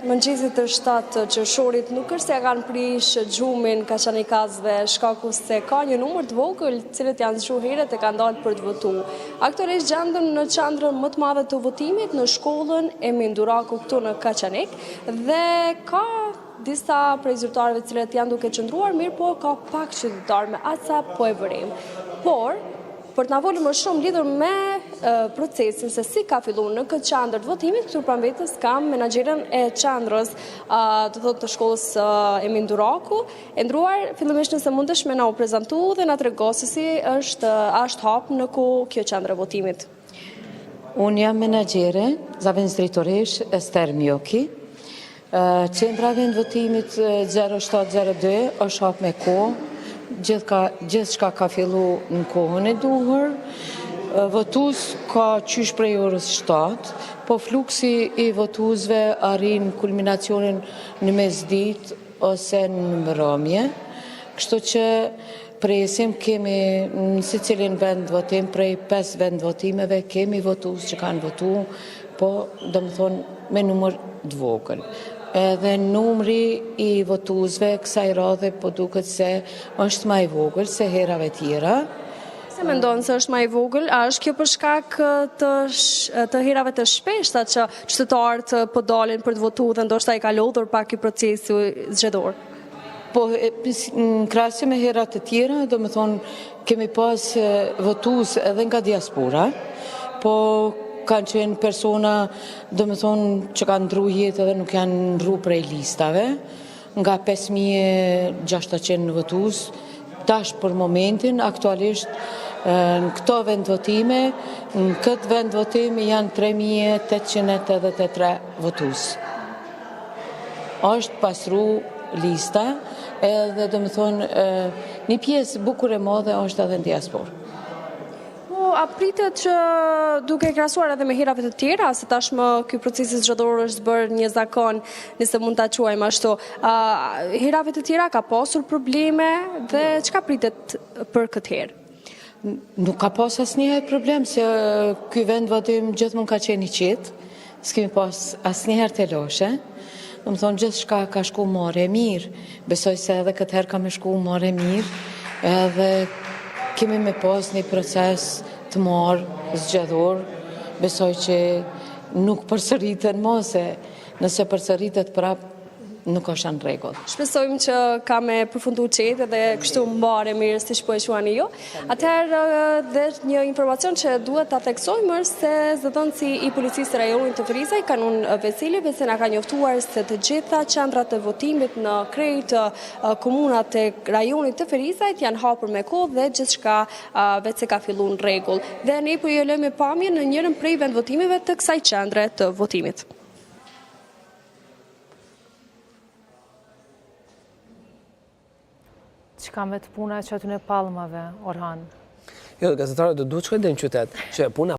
mëngjesit të 7 qershorit nuk është se ja kanë prish gjumin kaçanikasve shkaku se ka një numër të vogël të cilët janë zgjuar herët e kanë dalë për të votuar. Aktualisht gjenden në qendrën më të madhe të votimit në shkollën Emin Duraku këtu në Kaçanik dhe ka disa prej zyrtarëve të cilët janë duke qëndruar, mirë po ka pak qytetarë me aca po e vërim. Por për të na folur më shumë lidhur me procesin se si ka filluar në këtë qendër të votimit, këtu pranë vetes kam menaxherën e qendrës të shkollës Emin Duraku. E ndruar, fillimisht nëse mundesh me na u prezantu dhe na trego se si është hap në ku kjo qendër e votimit. Unë jam menaxhere, zavendës drejtoresh Ester Mjoki. Qendra e votimit 0702 është hap me kohë. Gjithçka ka fillu në kohën e duhur, votues ka qysh prej orës 7, po fluksi i votuesve arrin kulminacionin në mesditë ose në mbrëmje, kështu që presim kemi në secilin vend votim prej 5 vend votimeve kemi votues që kanë votuar, po domethënë me numër të vogël. Edhe numri i votuesve kësaj radhe po duket se është më i vogël se herave tjera. Se mendon se është më i vogël, a është kjo për shkak të herave të shpeshta që qytetarët po dalin për të votuar dhe ndoshta i ka lodhur pak ky procesi zgjedhor? Po në krahasim me herat të tjera, domethënë kemi pas votues edhe nga diaspora, po kanë qenë persona, domethënë që kanë ndru jetë edhe nuk janë ndru prej listave, nga 5600 votues, tash për momentin, aktualisht në këto vendvotime, në këtë vendvotime janë 3883 votues. Është pasru lista, edhe domethënë një pjesë bukur e madhe është edhe në diasporë. A pritet që duke krahasuar edhe me herave të tjera, se tashmë ky proces zgjedhor është bërë një zakon, nëse mund ta quajmë ashtu. Herave të tjera ka pasur probleme dhe çka pritet për këtë herë? Nuk ka pas asnjëherë problem, se ky vend votim gjithmonë ka qenë i qetë, s'kemi pas asnjëherë teloshe. Domethënë gjithçka ka shkuar marrë mirë. Besoj se edhe këtë herë ka më shkuar marrë mirë, edhe kemi me pas një proces të marrë zgjedhor, besoj që nuk përsëriten më, se nëse përsëritet prap nuk është në rregull. Shpresojmë që ka me përfundu qetë dhe kështu mbare mirë siç po e quani ju. Atëherë dhe një informacion që duhet ta theksojmë është se zëdhënësi i policisë të rajonit të Ferizaj, Kanun Veseli, na ka njoftuar se të gjitha qendrat e votimit në krejt komunat e rajonit të Ferizajt janë hapur me kohë dhe gjithçka vetë se ka filluar në rregull. Dhe ne po ju lëmë pamje në njërin prej vendvotimeve të kësaj qendre të votimit. Që kam vetë puna që aty në Palmave, Orhan? Jo, gazetarët do duhet shkojnë në qytet, që puna